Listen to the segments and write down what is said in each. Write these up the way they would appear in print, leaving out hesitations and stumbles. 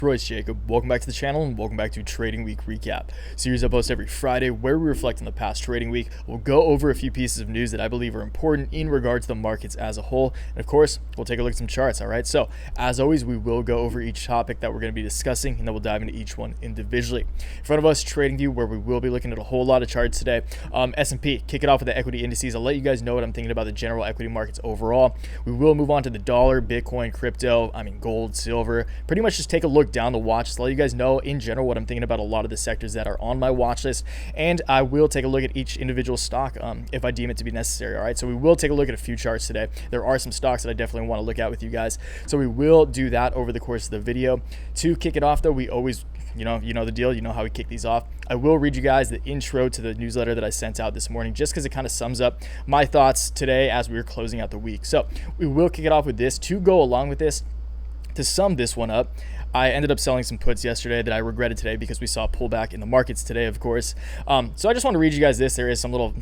Bryce Jacob, welcome back to the channel and welcome back to Trading Week Recap, series I post every Friday where we reflect on the past trading week. We'll go over a few pieces of news that I believe are important in regards to the markets as a whole, and of course we'll take a look at some charts. All right, so as always we will go over each topic that we're going to be discussing and then we'll dive into each one individually. In front of us, TradingView, where we will be looking at a whole lot of charts today. S&P, kick it off with the equity indices. I'll let you guys know what I'm thinking about the general equity markets overall. We will move on to the dollar, Bitcoin, crypto, gold, silver, pretty much just take a look down the watch, just let you guys know in general what I'm thinking about a lot of the sectors that are on my watch list, and I will take a look at each individual stock if I deem it to be necessary. All right, so we will take a look at a few charts today. There are some stocks that I definitely want to look at with you guys, so we will do that over the course of the video. To kick it off though, we always, you know the deal, you know how we kick these off. I will read you guys the intro to the newsletter that I sent out this morning, just because it kind of sums up my thoughts today as we were closing out the week. So we will kick it off with this. To go along with this, to sum this one up, I ended up selling some puts yesterday that I regretted today because we saw a pullback in the markets today, of course. So I just want to read you guys this. There is some little,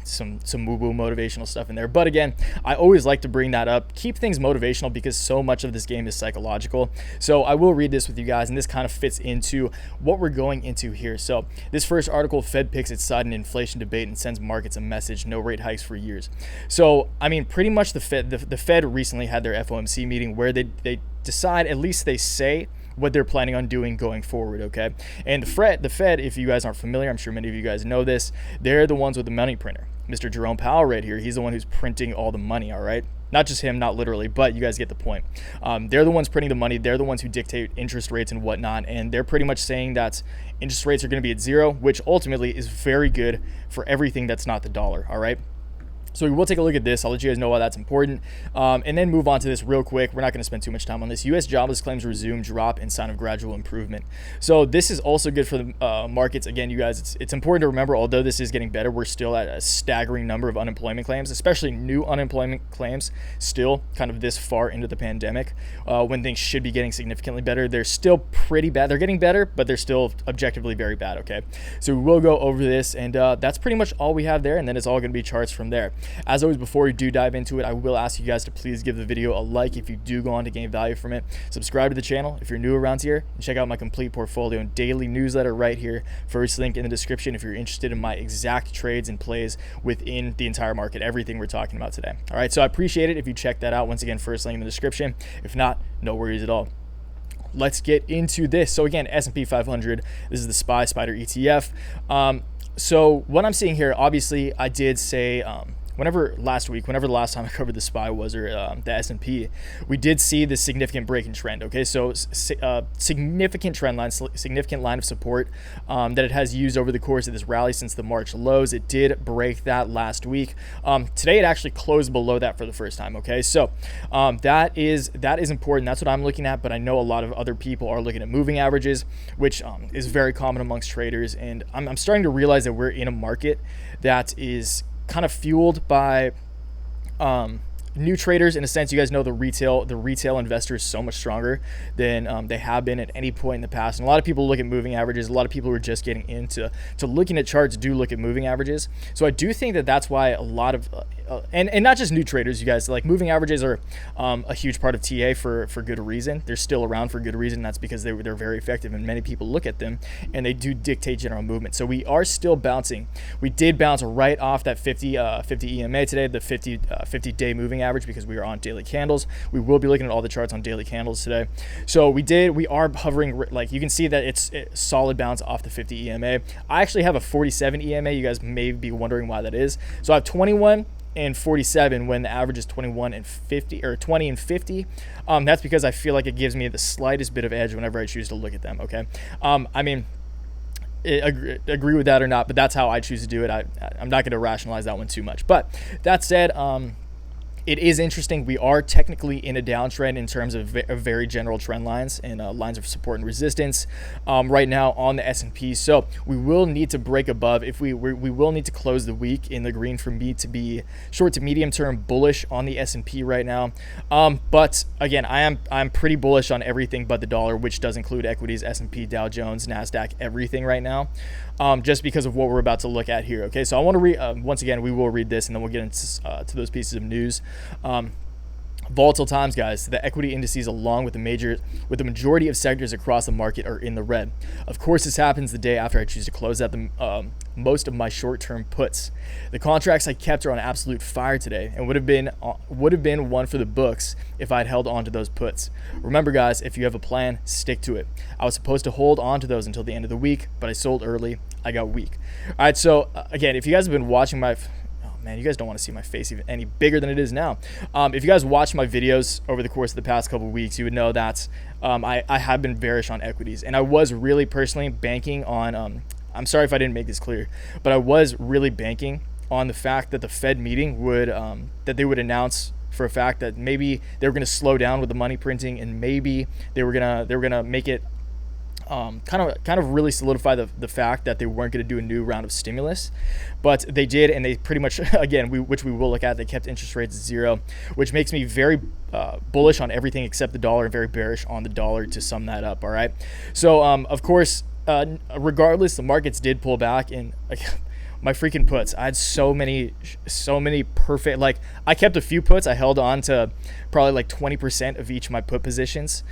some woo-woo motivational stuff in there. But again, I always like to bring that up, keep things motivational because so much of this game is psychological. So I will read this with you guys, and this kind of fits into what we're going into here. So this first article, Fed picks its side in inflation debate and sends markets a message, no rate hikes for years. So, pretty much the Fed recently had their FOMC meeting where they decide, at least they say, what they're planning on doing going forward, okay? And the Fed, if you guys aren't familiar, I'm sure many of you guys know this, they're the ones with the money printer. Mr. Jerome Powell right here, he's the one who's printing all the money, all right? Not just him, not literally, but you guys get the point. They're the ones printing the money. They're the ones who dictate interest rates and whatnot, and they're pretty much saying that interest rates are going to be at zero, which ultimately is very good for everything that's not the dollar, all right? So we will take a look at this. I'll let you guys know why that's important. And then move on to this real quick. We're not going to spend too much time on this. U.S. jobless claims resume drop in sign of gradual improvement. So this is also good for the markets. Again, you guys, it's important to remember, although this is getting better, we're still at a staggering number of unemployment claims, especially new unemployment claims, still kind of this far into the pandemic, when things should be getting significantly better. They're still pretty bad. They're getting better, but they're still objectively very bad, okay? So we will go over this, and that's pretty much all we have there, and then it's all going to be charts from there. As always, before we do dive into it, I will ask you guys to please give the video a like if you do go on to gain value from it. Subscribe to the channel if you're new around here, and check out my complete portfolio and daily newsletter right here. First link in the description if you're interested in my exact trades and plays within the entire market, everything we're talking about today. All right, so I appreciate it if you check that out. Once again, first link in the description. If not, no worries at all. Let's get into this. So again, S&P 500, this is the Spider ETF. So what I'm seeing here, obviously I did say, whenever the last time I covered the SPY was, or the S&P, we did see this significant break in trend, okay? So significant trend line, significant line of support that it has used over the course of this rally since the March lows. It did break that last week. Today it actually closed below that for the first time, okay? So that is important. That's what I'm looking at, but I know a lot of other people are looking at moving averages, which is very common amongst traders, and I'm starting to realize that we're in a market that is kind of fueled by new traders. In a sense, you guys know the retail investor is so much stronger than they have been at any point in the past. And a lot of people look at moving averages. A lot of people who are just getting into looking at charts do look at moving averages. So I do think that that's why a lot of and not just new traders, you guys, like moving averages are a huge part of TA for good reason. They're still around for good reason. That's because they're very effective, and many people look at them and they do dictate general movement. So we are still bouncing. We did bounce right off that 50 EMA today, the 50-day moving average, because we are on daily candles. We will be looking at all the charts on daily candles today. So we are hovering, like you can see that it's a solid bounce off the 50 EMA. I actually have a 47 EMA. You guys may be wondering why that is. So I have 21 and 47 when the average is 21 and 50, or 20 and 50. That's because I feel like it gives me the slightest bit of edge whenever I choose to look at them, okay? Agree with that or not, but that's how I choose to do it. I'm not going to rationalize that one too much. But that said, it is interesting. We are technically in a downtrend in terms of very general trend lines and lines of support and resistance right now on the S&P. So we will need to break above. If we will need to close the week in the green for me to be short to medium term bullish on the S&P right now. But again, I'm pretty bullish on everything but the dollar, which does include equities, S&P, Dow Jones, Nasdaq, everything right now. Just because of what we're about to look at here. Okay, so I want to read once again. We will read this, and then we'll get into to those pieces of news. Volatile times, guys. The equity indices, along with the majority of sectors across the market, are in the red. Of course, this happens the day after I choose to close out the most of my short-term puts. The contracts I kept are on absolute fire today, and would have been one for the books if I'd held on to those puts. Remember, guys, if you have a plan, stick to it. I was supposed to hold on to those until the end of the week, but I sold early. I got weak. All right. So again, if you guys have been watching my man, you guys don't want to see my face even any bigger than it is now. If you guys watch my videos over the course of the past couple of weeks, you would know that I have been bearish on equities, and I was really personally banking on. I'm sorry if I didn't make this clear, but I was really banking on the fact that the Fed meeting would that they would announce for a fact that maybe they were going to slow down with the money printing, and maybe they were gonna make it. Kind of really solidify the fact that they weren't going to do a new round of stimulus, but they did, and they pretty much, again, which we will look at, they kept interest rates at zero, which makes me very bullish on everything except the dollar, and very bearish on the dollar to sum that up. All right, so of course, regardless, the markets did pull back, and my freaking puts, I had so many perfect, like I kept a few puts. I held on to probably like 20% of each of my put positions,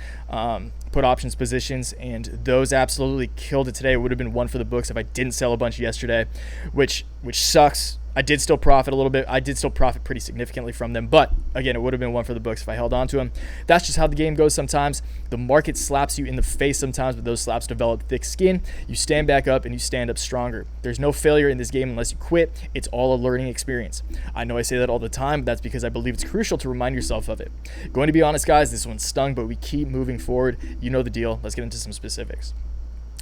put options positions, and those absolutely killed it today. It would have been one for the books if I didn't sell a bunch yesterday, which sucks. I did still profit a little bit. I did still profit pretty significantly from them, but again, it would have been one for the books if I held on to them. That's just how the game goes sometimes. The market slaps you in the face sometimes, but those slaps develop thick skin. You stand back up and you stand up stronger. There's no failure in this game unless you quit. It's all a learning experience. I know I say that all the time, but that's because I believe it's crucial to remind yourself of it. Going to be honest, guys, this one stung, but we keep moving forward. You know the deal. Let's get into some specifics.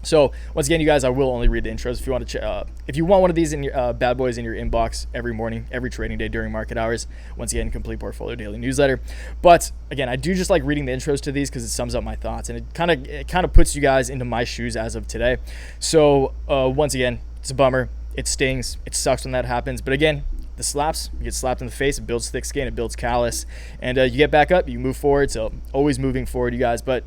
So once again, you guys, I will only read the intros. If you want to, if you want one of these in your bad boys in your inbox every morning, every trading day during market hours. Once again, complete portfolio daily newsletter. But again, I do just like reading the intros to these because it sums up my thoughts, and it kind of puts you guys into my shoes as of today. So once again, it's a bummer. It stings. It sucks when that happens. But again, the slaps, you get slapped in the face, it builds thick skin, it builds callus, and you get back up, you move forward. So always moving forward, you guys. But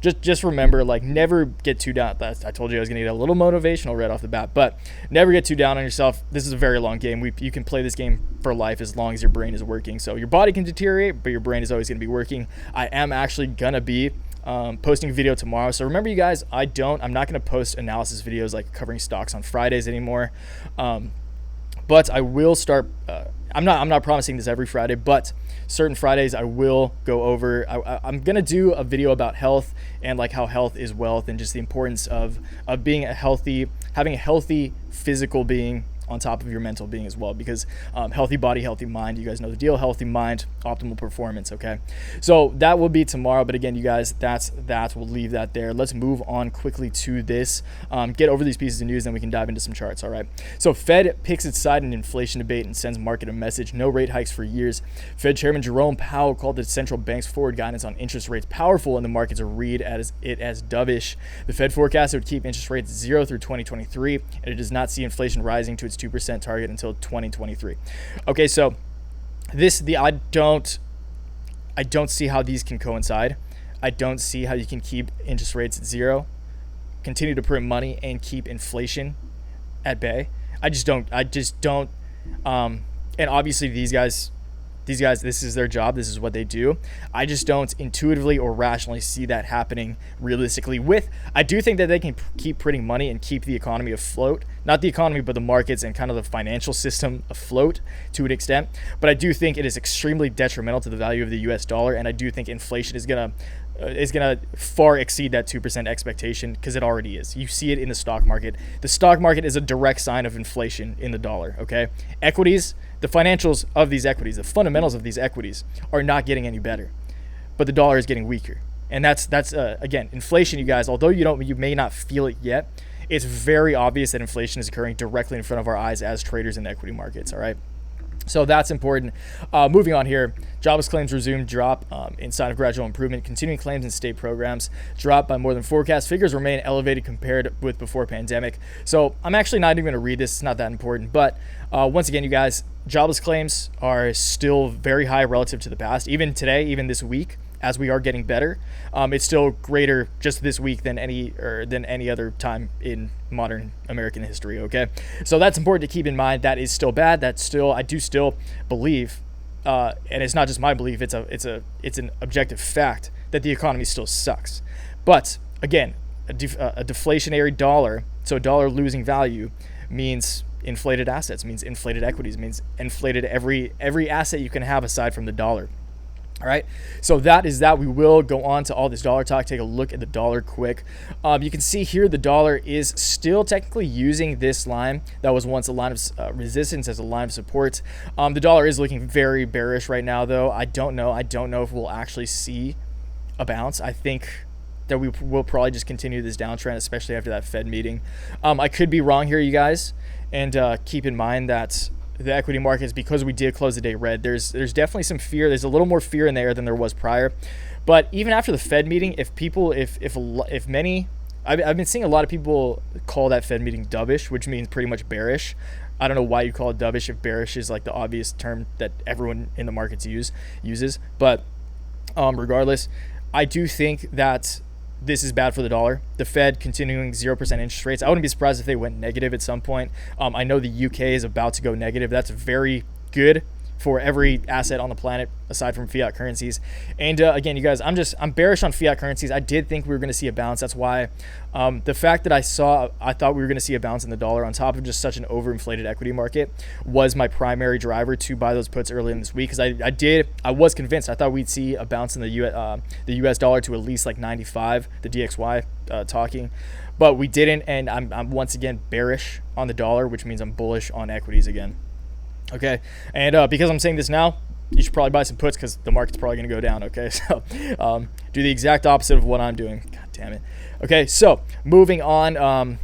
just remember, like, never get too down. I told you I was going to get a little motivational right off the bat, but never get too down on yourself. This is a very long game. You can play this game for life as long as your brain is working. So your body can deteriorate, but your brain is always going to be working. I am actually going to be posting a video tomorrow. So remember, you guys, I'm not going to post analysis videos like covering stocks on Fridays anymore. But I will start, I'm not promising this every Friday, but certain Fridays I will go over. I'm gonna do a video about health and like how health is wealth, and just the importance of being having a healthy physical being on top of your mental being as well, because healthy body, healthy mind, you guys know the deal. Healthy mind, optimal performance. Okay, so that will be tomorrow, but again, you guys, we'll leave that there. Let's move on quickly to this, get over these pieces of news, then we can dive into some charts. All right, so Fed picks its side in inflation debate and sends market a message: no rate hikes for years. Fed Chairman Jerome Powell called the central bank's forward guidance on interest rates powerful, and the markets read it as dovish. The Fed forecast it would keep interest rates zero through 2023, and it does not see inflation rising to its 2% target until 2023. Okay, so I don't see how these can coincide. I don't see how you can keep interest rates at zero, continue to print money, and keep inflation at bay. I just don't. And obviously these guys, this is their job. This is what they do. I just don't intuitively or rationally see that happening realistically. I do think that they can keep printing money and keep the economy afloat. Not the economy, but the markets and kind of the financial system afloat to an extent. But I do think it is extremely detrimental to the value of the US dollar. And I do think inflation is gonna far exceed that 2% expectation, because it already is. You see it in the stock market. The stock market is a direct sign of inflation in the dollar, okay? Equities, the financials of these equities, the fundamentals of these equities are not getting any better, but the dollar is getting weaker. And that's again, inflation, you guys, although you may not feel it yet, it's very obvious that inflation is occurring directly in front of our eyes as traders in the equity markets, all right? So that's important. Moving on here, jobless claims resume drop in sign of gradual improvement. Continuing claims in state programs drop by more than forecast. Figures remain elevated compared with before pandemic. So I'm actually not even going to read this. It's not that important. But once again, you guys, jobless claims are still very high relative to the past. Even today, even this week, as we are getting better, it's still greater just this week than any other time in modern American history. Okay, so that's important to keep in mind. That is still bad. I do still believe and it's not just my belief, it's an objective fact that the economy still sucks. But again, a deflationary dollar, so a dollar losing value, means inflated assets, means inflated equities, means inflated every asset you can have aside from the dollar. All right, so that is that. We will go on to all this dollar talk. Take a look at the dollar quick. You can see here the dollar is still technically using this line that was once a line of resistance as a line of support. The dollar is looking very bearish right now, though. I don't know if we'll actually see a bounce. I think that we will probably just continue this downtrend, especially after that Fed meeting. I could be wrong here, you guys, and keep in mind that the equity markets, because we did close the day red, there's definitely some fear. There's a little more fear in the air than there was prior. But even after the Fed meeting, if many, I've been seeing a lot of people call that Fed meeting dovish, which means pretty much bearish. I don't know why you call it dovish if bearish is like the obvious term that everyone in the markets uses. But regardless, I do think that this is bad for the dollar. The Fed continuing 0% interest rates. I wouldn't be surprised if they went negative at some point. I know the UK is about to go negative. That's very good for every asset on the planet aside from fiat currencies. And again, you guys, I'm bearish on fiat currencies. I did think we were going to see a bounce. That's why the fact that I thought we were going to see a bounce in the dollar on top of just such an overinflated equity market was my primary driver to buy those puts early in this week, because I was convinced. I thought we'd see a bounce in the US dollar to at least like 95, the DXY talking, but we didn't. And I'm once again bearish on the dollar, which means I'm bullish on equities again. Okay, and because I'm saying this now, you should probably buy some puts because the market's probably going to go down. Okay, so do the exact opposite of what I'm doing. God damn it. Okay, so moving on.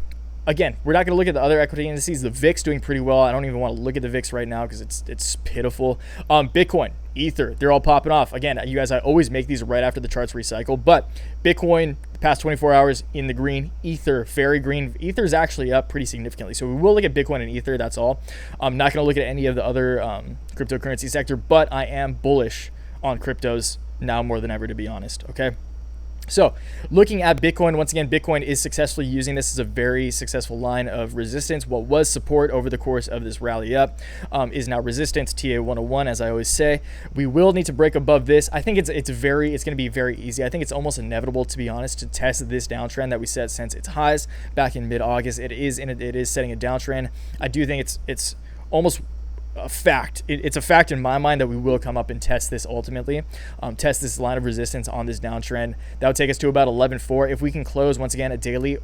Again, we're not going to look at the other equity indices. The VIX doing pretty well. I don't even want to look at the VIX right now because it's pitiful. Bitcoin, Ether, they're all popping off. Again, you guys, I always make these right after the charts recycle, but Bitcoin, the past 24 hours in the green. Ether, very green. Ether is actually up pretty significantly. So we will look at Bitcoin and Ether, that's all. I'm not going to look at any of the other cryptocurrency sector, but I am bullish on cryptos now more than ever, to be honest, okay? So looking at Bitcoin, once again, Bitcoin is successfully using this as a very successful line of resistance. What was support over the course of this rally up is now resistance, TA 101, as I always say. We will need to break above this. I think it's going to be very easy. I think it's almost inevitable, to be honest, to test this downtrend that we set since its highs back in mid-August. It is setting a downtrend. I do think it's almost a fact. It's a fact in my mind that we will come up and test this ultimately, test this line of resistance on this downtrend. That would take us to about 11.4. If we can close once again a daily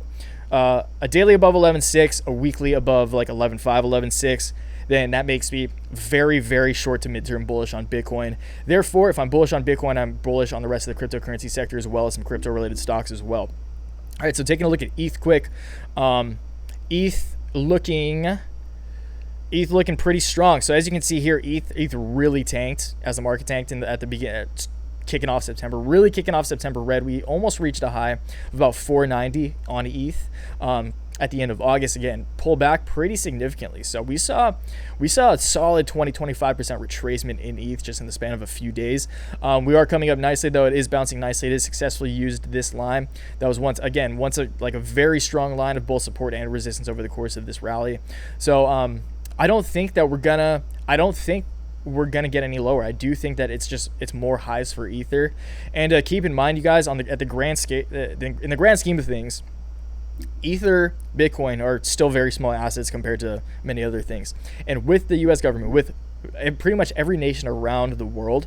above 11.6, a weekly above like 11.5, 11.6, then that makes me very, very short to midterm bullish on Bitcoin. Therefore, if I'm bullish on Bitcoin, I'm bullish on the rest of the cryptocurrency sector as well as some crypto related stocks as well. All right, so taking a look at ETH quick. ETH looking pretty strong. So as you can see here, ETH really tanked as the market tanked at the beginning, kicking off September red. We almost reached a high of about 490 on ETH at the end of August. Again, pull back pretty significantly. So we saw a solid 20-25% retracement in ETH just in the span of a few days. We are coming up nicely, though. It is bouncing nicely. It has successfully used this line that was once a very strong line of both support and resistance over the course of this rally. So I don't think we're gonna get any lower. I do think that it's more highs for Ether. And keep in mind, you guys, in the grand scheme of things, Ether, Bitcoin are still very small assets compared to many other things. And with the U.S. government, with pretty much every nation around the world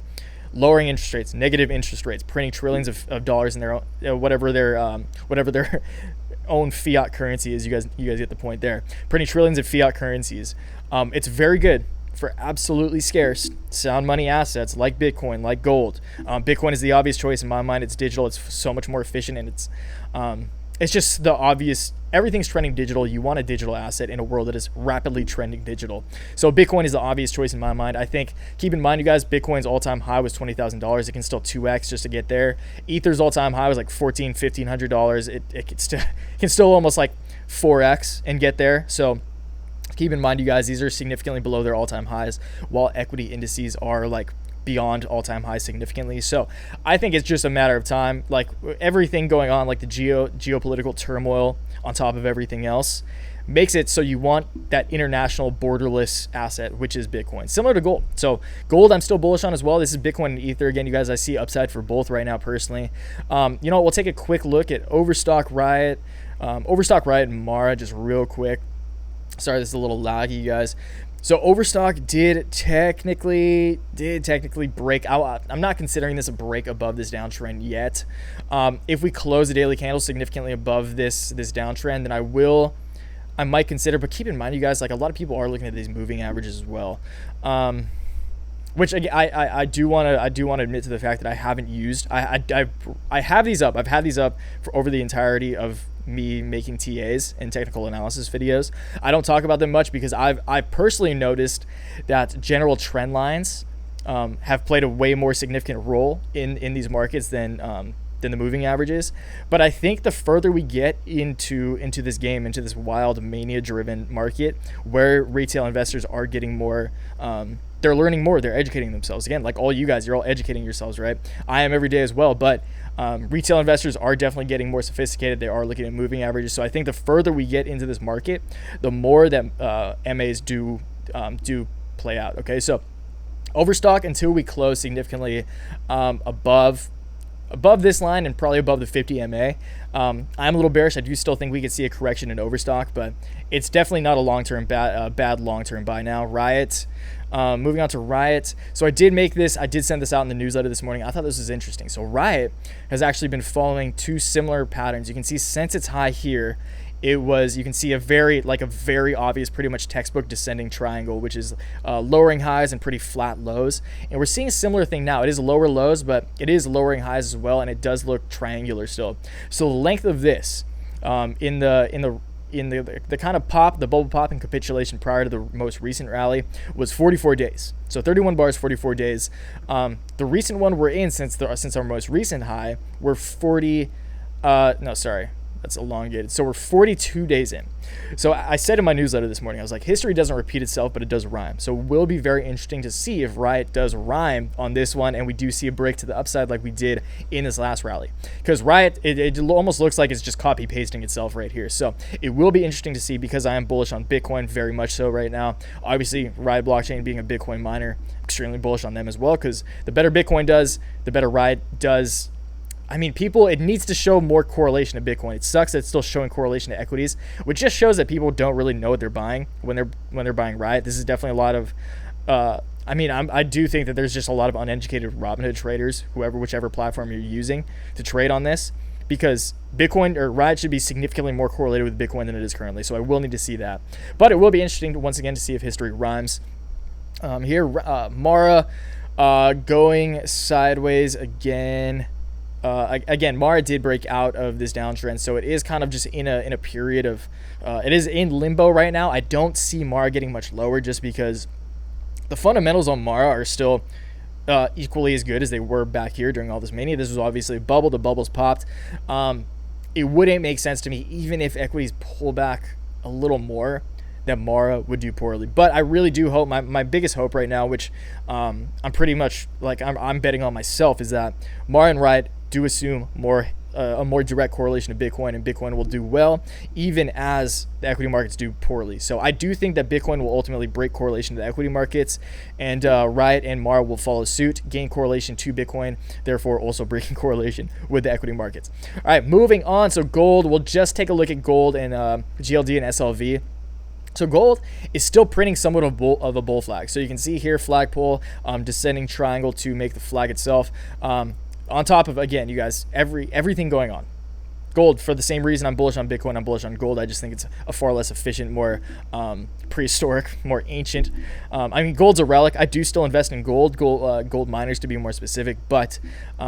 lowering interest rates, negative interest rates, printing trillions of dollars in their own, whatever their own fiat currency is, you guys get the point there. Printing trillions of fiat currencies. It's very good for absolutely scarce sound money assets like Bitcoin, like gold. Bitcoin is the obvious choice in my mind. It's digital. It's so much more efficient, and it's just the obvious. Everything's trending digital. You want a digital asset in a world that is rapidly trending digital. So Bitcoin is the obvious choice in my mind. I think, keep in mind, you guys, Bitcoin's all-time high was $20,000. It can still 2x just to get there. Ether's all-time high was like $1,500. It can still almost like 4x and get there. So keep in mind, you guys, these are significantly below their all-time highs, while equity indices are like beyond all-time highs significantly. So I think it's just a matter of time. Like everything going on, like the geopolitical turmoil on top of everything else, makes it so you want that international borderless asset, which is Bitcoin, similar to gold. So gold I'm still bullish on as well. This is Bitcoin and Ether. Again, you guys, I see upside for both right now personally. We'll take a quick look at Overstock, RIOT, and Mara just real quick. Sorry, this is a little laggy, you guys. So Overstock did technically break out. I'm not considering this a break above this downtrend yet. If we close the daily candle significantly above this downtrend, then I might consider, but keep in mind, you guys, like a lot of people are looking at these moving averages as well, which I do want to admit to the fact that I haven't used. I have these up. I've had these up for over the entirety of me making TAs and technical analysis videos. I don't talk about them much because I've personally noticed that general trend lines have played a way more significant role in these markets than the moving averages. But I think the further we get into this game, into this wild mania driven market where retail investors are getting more, they're learning more, they're educating themselves. Again, like all you guys, you're all educating yourselves, right? I am every day as well, but retail investors are definitely getting more sophisticated. They are looking at moving averages. So I think the further we get into this market, the more that MAs do play out. Okay, so Overstock, until we close significantly above this line and probably above the 50 MA. I'm a little bearish. I do still think we could see a correction in Overstock, but it's definitely not a long-term bad long-term buy now. RIOT, moving on to RIOT. So I did send this out in the newsletter this morning. I thought this was interesting. So RIOT has actually been following two similar patterns. You can see since its high here, you can see a very obvious, pretty much textbook descending triangle, which is lowering highs and pretty flat lows. And we're seeing a similar thing now. It is lower lows, but it is lowering highs as well, and it does look triangular still. So the length of this in the kind of pop, the bubble pop and capitulation prior to the most recent rally was 44 days. So 31 bars, 44 days. The recent one we're in since our most recent high, we're 40. That's elongated. So we're 42 days in. So I said in my newsletter this morning, I was like, history doesn't repeat itself, but it does rhyme. So it will be very interesting to see if RIOT does rhyme on this one and we do see a break to the upside like we did in this last rally. Because RIOT, it almost looks like it's just copy pasting itself right here. So it will be interesting to see because I am bullish on Bitcoin very much so right now. Obviously, RIOT blockchain being a Bitcoin miner, extremely bullish on them as well because the better Bitcoin does, the better RIOT does. I mean, it needs to show more correlation to Bitcoin. It sucks that it's still showing correlation to equities, which just shows that people don't really know what they're buying when they're buying RIOT. This is definitely a lot of, I do think that there's just a lot of uneducated Robinhood traders, whichever platform you're using to trade on this, because Bitcoin or RIOT should be significantly more correlated with Bitcoin than it is currently. So I will need to see that. But it will be interesting once again to see if history rhymes. Mara going sideways again. Again, Mara did break out of this downtrend, so it is kind of just in a period of, it is in limbo right now. I don't see Mara getting much lower just because the fundamentals on Mara are still equally as good as they were back here during all this mania. This was obviously a bubble. The bubbles popped. It wouldn't make sense to me, even if equities pull back a little more, that Mara would do poorly. But I really do hope, my biggest hope right now, which I'm pretty much like I'm betting on myself, is that Mara and RIOT do assume a more direct correlation to Bitcoin, and Bitcoin will do well even as the equity markets do poorly. So I do think that Bitcoin will ultimately break correlation to the equity markets, and RIOT and Mara will follow suit, gain correlation to Bitcoin, therefore also breaking correlation with the equity markets. All right, moving on. So gold, we'll just take a look at gold and GLD and SLV. So gold is still printing somewhat of a bull flag. So you can see here flagpole, descending triangle to make the flag itself. On top of, again, you guys, everything going on. Gold, for the same reason I'm bullish on Bitcoin, I'm bullish on gold. I just think it's a far less efficient, more prehistoric, more ancient. Gold's a relic. I do still invest in gold miners to be more specific, but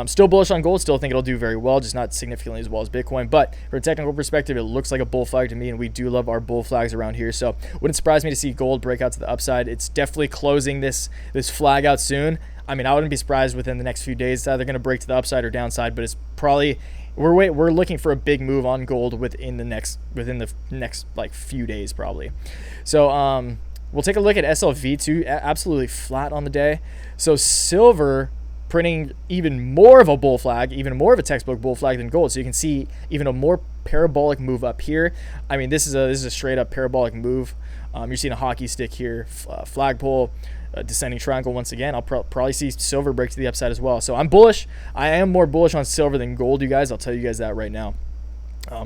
still bullish on gold. Still think it'll do very well, just not significantly as well as Bitcoin. But from a technical perspective, it looks like a bull flag to me, and we do love our bull flags around here. So wouldn't surprise me to see gold break out to the upside. It's definitely closing this flag out soon. I wouldn't be surprised within the next few days. It's either going to break to the upside or downside, but it's probably we're looking for a big move on gold within the next like few days probably. So We'll take a look at SLV too, absolutely flat on the day. So silver printing even more of a bull flag, even more of a textbook bull flag than gold. So you can see even a more parabolic move up here. I mean, this is a straight up parabolic move. You're seeing a hockey stick here, flagpole, descending triangle once again. I'll probably see silver break to the upside as well. So I'm bullish. I am more bullish on silver than gold, you guys. I'll tell you guys that right now.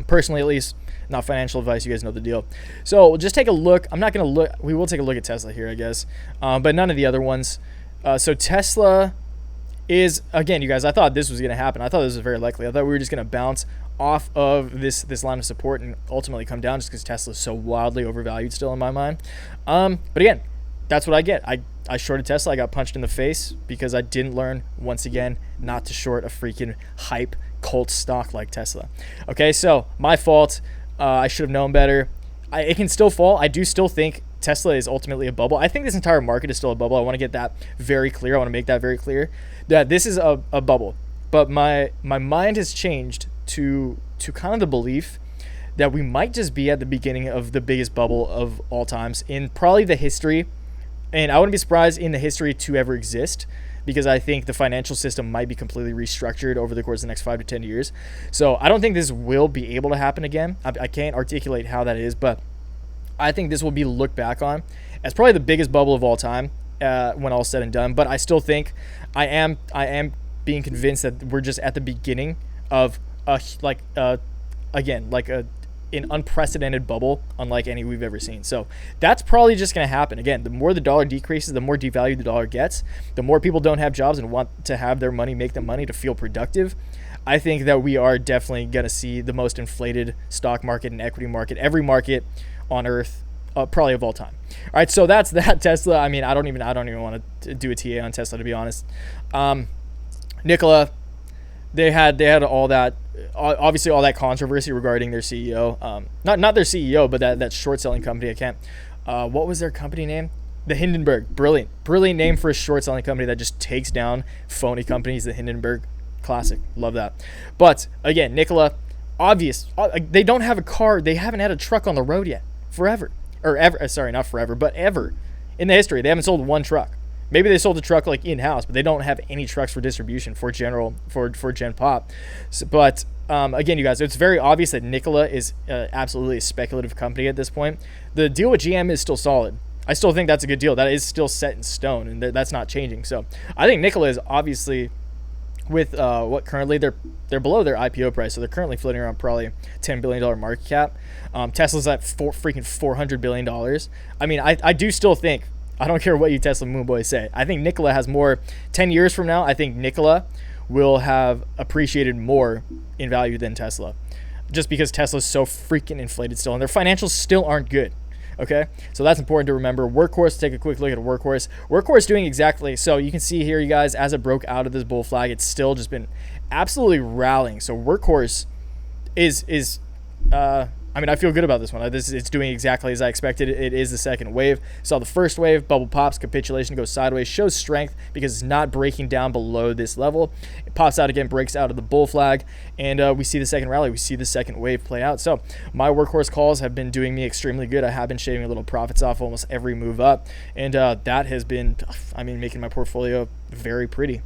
Personally, at least, not financial advice. You guys know the deal. So we'll just take a look. I'm not going to look. We will take a look at Tesla here, I guess, but none of the other ones. So Tesla is, again, you guys, I thought this was going to happen. I thought this was very likely. I thought we were just going to bounce off of this line of support and ultimately come down just because Tesla is so wildly overvalued still in my mind. But again, that's what I get. I shorted Tesla. I got punched in the face because I didn't learn, once again, not to short a freaking hype cult stock like Tesla. Okay, so my fault. I should have known better. It can still fall. I do still think Tesla is ultimately a bubble. I think this entire market is still a bubble. I want to get that very clear. I want to make that very clear that this is a bubble. But my mind has changed to kind of the belief that we might just be at the beginning of the biggest bubble of all times in probably the history. And I wouldn't be surprised in the history to ever exist, because I think the financial system might be completely restructured over the course of the next 5 to 10 years. So I don't think this will be able to happen again. I can't articulate how that is, but I think this will be looked back on as probably the biggest bubble of all time when all said and done. But I still think I am being convinced that we're just at the beginning of an unprecedented bubble unlike any we've ever seen. So that's probably just going to happen. Again, the more the dollar decreases, the more devalued the dollar gets, the more people don't have jobs and want to have their money, make them money to feel productive. I think that we are definitely going to see the most inflated stock market and equity market, every market on earth, probably of all time. All right, so that's that. Tesla. I mean, I don't even want to do a TA on Tesla, to be honest. Nikola, they had all that, obviously all that controversy regarding their CEO. Not their CEO, but that short selling company. I can't. What was their company name? The Hindenburg. Brilliant name for a short selling company that just takes down phony companies. The Hindenburg. Classic. Love that. But again, Nikola, obvious. They don't have a car. They haven't had a truck on the road yet. Forever. Or ever. Sorry, not forever, but ever. In the history, they haven't sold one truck. Maybe they sold a truck like in-house, but they don't have any trucks for distribution for Gen Pop. So, but again, you guys, it's very obvious that Nikola is absolutely a speculative company at this point. The deal with GM is still solid. I still think that's a good deal. That is still set in stone, and that's not changing. So I think Nikola is obviously, with what currently they're below their IPO price, so they're currently floating around probably $10 billion market cap. Tesla's at freaking $400 billion. I mean, I do still think, I don't care what you Tesla moon boys say, I think Nikola has more. 10 years from now, I think Nikola will have appreciated more in value than Tesla, just because Tesla's so freaking inflated still, and their financials still aren't good. Okay, so that's important to remember. Workhorse, take a quick look at Workhorse. Workhorse doing exactly, so you can see here, you guys, as it broke out of this bull flag, it's still just been absolutely rallying. So Workhorse is I mean, I feel good about this one. It's doing exactly as I expected. It is the second wave. Saw the first wave, bubble pops, capitulation goes sideways, shows strength because it's not breaking down below this level. It pops out again, breaks out of the bull flag, and we see the second rally. We see the second wave play out. So my Workhorse calls have been doing me extremely good. I have been shaving a little profits off almost every move up, and that has been, I mean, making my portfolio very pretty.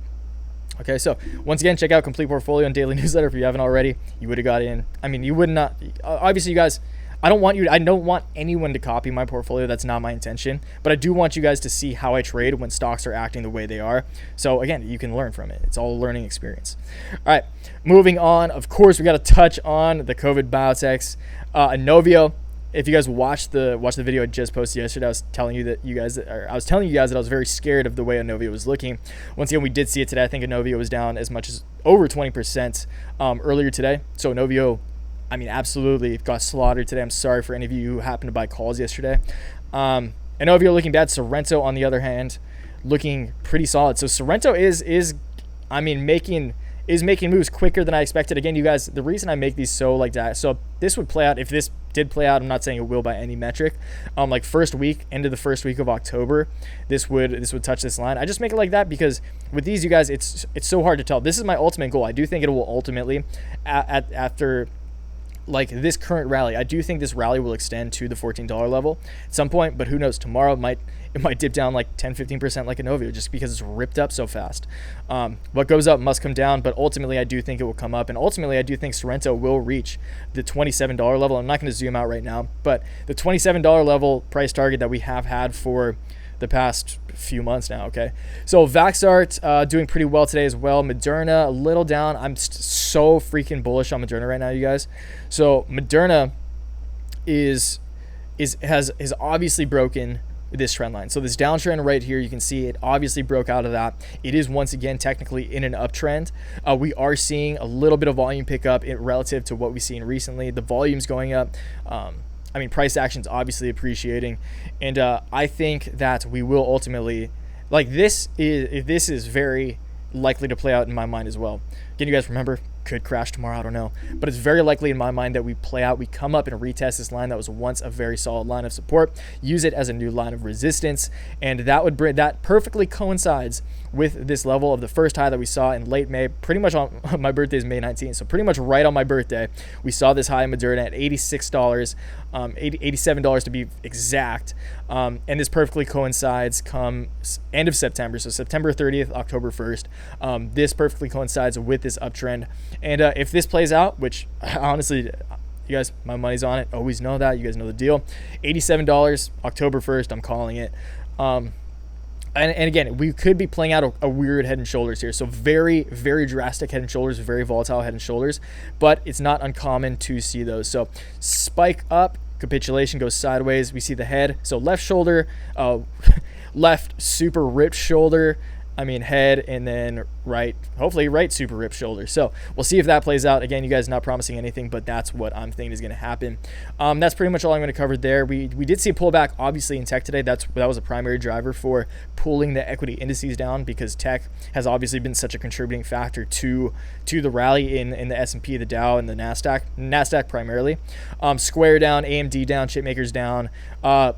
Okay, so once again, check out Complete Portfolio and Daily Newsletter if you haven't already. You would have got in. I mean, you would not. Obviously, you guys, I don't want anyone to copy my portfolio. That's not my intention. But I do want you guys to see how I trade when stocks are acting the way they are. So again, you can learn from it. It's all a learning experience. All right, moving on. Of course, we got to touch on the COVID biotechs. Inovio. If you guys watched the video I just posted yesterday, I was telling you guys that I was very scared of the way Inovio was looking. Once again, we did see it today. I think Inovio was down as much as over 20% earlier today. So Inovio, I mean, absolutely got slaughtered today. I'm sorry for any of you who happened to buy calls yesterday. Inovio looking bad. Sorrento, on the other hand, looking pretty solid. So Sorrento is making moves quicker than I expected. Again, you guys, the reason I make these so like that, so this would play out, if this did play out, I'm not saying it will by any metric, like end of the first week of October, this would touch this line. I just make it like that because with these, you guys, it's so hard to tell. This is my ultimate goal. I do think it will ultimately, after like this current rally, I do think this rally will extend to the $14 level at some point, but who knows? Tomorrow it might dip down like 10-15% like Inovio, just because it's ripped up so fast. What goes up must come down, but ultimately I do think it will come up, and ultimately I do think Sorrento will reach the $27 level. I'm not going to zoom out right now, but the $27 level price target that we have had for the past few months now. Okay, so Vaxart doing pretty well today as well. Moderna a little down. I'm so freaking bullish on Moderna right now, you guys. So Moderna has obviously broken this trend line. So this downtrend right here, you can see it obviously broke out of that. It is once again technically in an uptrend. We are seeing a little bit of volume pickup relative to what we've seen recently. The volume's going up. I mean, price action's obviously appreciating, and I think that we will ultimately, like, this is very likely to play out in my mind as well. Again, you guys remember, could crash tomorrow, I don't know, but it's very likely in my mind that we play out, we come up and retest this line that was once a very solid line of support, use it as a new line of resistance, and that perfectly coincides with this level of the first high that we saw in late May, pretty much on my birthday is May 19th, so pretty much right on my birthday, we saw this high in Moderna at $86, $87 to be exact, and this perfectly coincides come end of September, so September 30th, October 1st, this perfectly coincides with this uptrend, and if this plays out, which honestly, you guys, my money's on it, always know that, you guys know the deal, $87, October 1st, I'm calling it. And again, we could be playing out a weird head and shoulders here. So very, very drastic head and shoulders, very volatile head and shoulders, but it's not uncommon to see those. So spike up, capitulation goes sideways. We see the head. So left shoulder, left super ripped shoulder, head, and then right, hopefully right super ripped shoulder. So we'll see if that plays out. Again, you guys not promising anything, but that's what I'm thinking is going to happen. That's pretty much all I'm going to cover there. We did see a pullback, obviously, in tech today. That was a primary driver for pulling the equity indices down, because tech has obviously been such a contributing factor to the rally in the S&P, the Dow, and the Nasdaq primarily. Square down, AMD down, chipmakers down.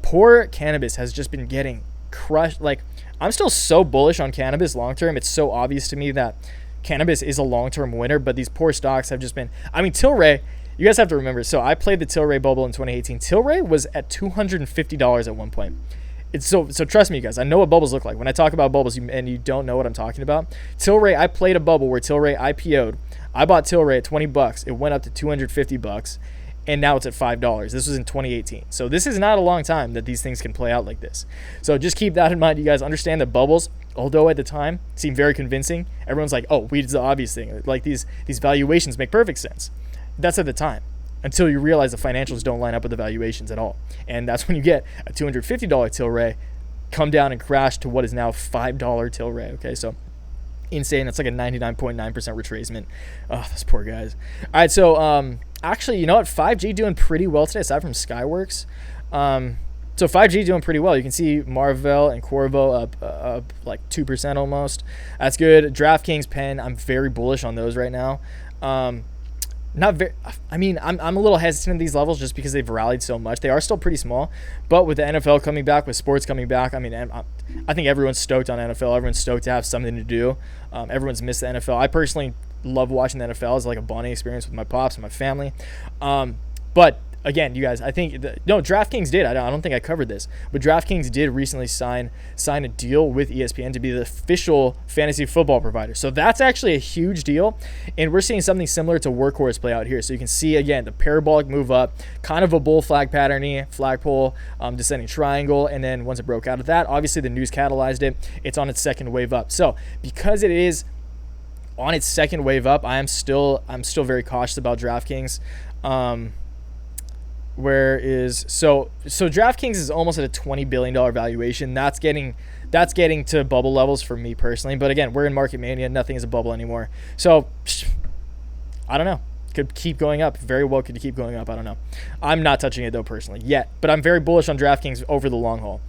Poor cannabis has just been getting crushed. Like, I'm still so bullish on cannabis long term. It's so obvious to me that cannabis is a long term winner, but these poor stocks have just been. Tilray, you guys have to remember. So I played the Tilray bubble in 2018. Tilray was at $250 at one point. It's so trust me, guys. I know what bubbles look like. When I talk about bubbles, and you don't know what I'm talking about, Tilray. I played a bubble where Tilray IPO'd. I bought Tilray at $20. It went up to $250. And now it's at $5. This was in 2018. So this is not a long time that these things can play out like this. So just keep that in mind. You guys understand that bubbles, although at the time seemed very convincing, everyone's like, oh, weed's the obvious thing. Like these valuations make perfect sense. That's at the time, until you realize the financials don't line up with the valuations at all. And that's when you get a $250 Tilray come down and crash to what is now $5 Tilray. Okay, so insane. That's like a 99.9% retracement. Oh, those poor guys. All right, so actually, you know what? 5G doing pretty well today, aside from Skyworks. So 5G doing pretty well. You can see Marvell and Qorvo up like 2% almost. That's good. DraftKings, Penn, I'm very bullish on those right now. Not very. I'm a little hesitant at these levels just because they've rallied so much. They are still pretty small, but with the NFL coming back, with sports coming back, I think everyone's stoked on NFL. Everyone's stoked to have something to do. Everyone's missed the NFL. I personally love watching the NFL. It's like a bonding experience with my pops and my family. But again, you guys, I think DraftKings did. I don't think I covered this, but DraftKings did recently sign a deal with ESPN to be the official fantasy football provider. So that's actually a huge deal, and we're seeing something similar to Workhorse play out here. So you can see again the parabolic move up, kind of a bull flag pattern, flagpole, descending triangle, and then once it broke out of that, obviously the news catalyzed it. It's on its second wave up. So because it is on its second wave up, I'm still very cautious about DraftKings. So DraftKings is almost at a $20 billion valuation. That's getting to bubble levels for me personally. But again, we're in market mania. Nothing is a bubble anymore. So I don't know. Could keep going up. Very well could keep going up. I don't know. I'm not touching it though personally yet. But I'm very bullish on DraftKings over the long haul.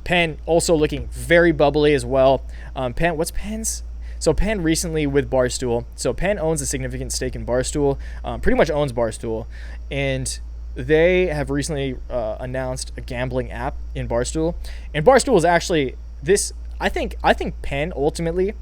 Penn also looking very bubbly as well. Penn, what's Penn's? So Penn recently with Barstool. So Penn owns a significant stake in Barstool. Pretty much owns Barstool. And they have recently announced a gambling app in Barstool, and Barstool is actually this. I think Penn ultimately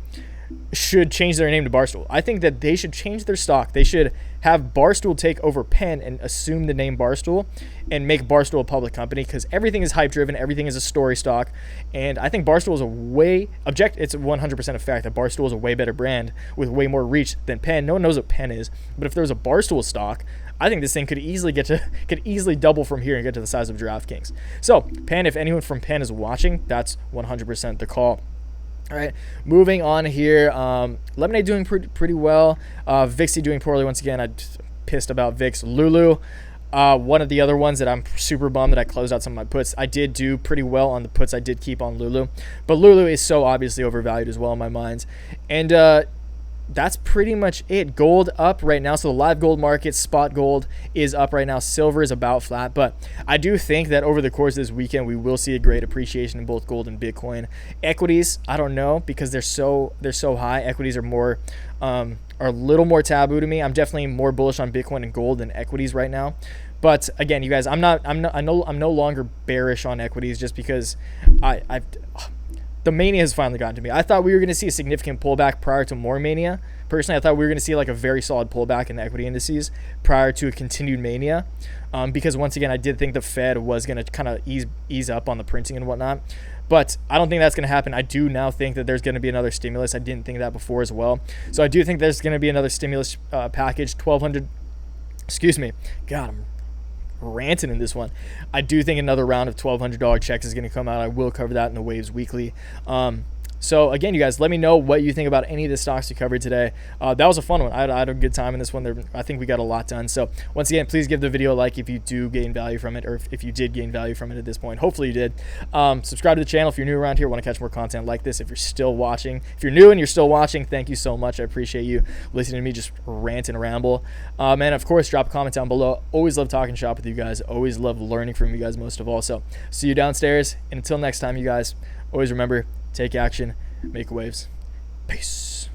should change their name to Barstool. I think that they should change their stock. They should have Barstool take over Penn and assume the name Barstool and make Barstool a public company, because everything is hype driven, everything is a story stock, and I think Barstool is it's 100% a fact that Barstool is a way better brand with way more reach than Penn. No one knows what Penn is, but if there was a Barstool stock, I think this thing could easily double from here and get to the size of DraftKings. So Penn, if anyone from Penn is watching, that's 100% the call. All right, moving on here. Lemonade doing pretty well. VIXY doing poorly once again. I'm pissed about VIX. Lulu, one of the other ones that I'm super bummed that I closed out some of my puts. I did do pretty well on the puts I did keep on Lulu, but Lulu is so obviously overvalued as well in my mind. And that's pretty much it. Gold up right now. So the live gold market, spot gold is up right now. Silver is about flat, but I do think that over the course of this weekend, we will see a great appreciation in both gold and Bitcoin. Equities, I don't know, because they're so high. Equities are a little more taboo to me. I'm definitely more bullish on Bitcoin and gold than equities right now. But again, you guys, I'm no longer bearish on equities, just because the mania has finally gotten to me. I thought we were going to see a significant pullback prior to more mania. Personally, I thought we were going to see like a very solid pullback in the equity indices prior to a continued mania, because once again, I did think the Fed was going to kind of ease up on the printing and whatnot. But I don't think that's going to happen. I do now think that there's going to be another stimulus. I didn't think that before as well. So I do think there's going to be another stimulus package, 1,200. Excuse me. God, I'm ranting in this one. I do think another round of $1,200 checks is going to come out. I will cover that in the Waves Weekly. So again, you guys, let me know what you think about any of the stocks we covered today. That was a fun one. I had a good time in this one. I think we got a lot done. So once again, please give the video a like if you do gain value from it, or if you did gain value from it at this point. Hopefully you did. Subscribe to the channel if you're new around here, want to catch more content like this. If you're still watching, if you're new and you're still watching, thank you so much. I appreciate you listening to me just rant and ramble. And of course, drop a comment down below. Always love talking shop with you guys. Always love learning from you guys most of all. So see you downstairs. And until next time, you guys, always remember, take action, make waves. Peace.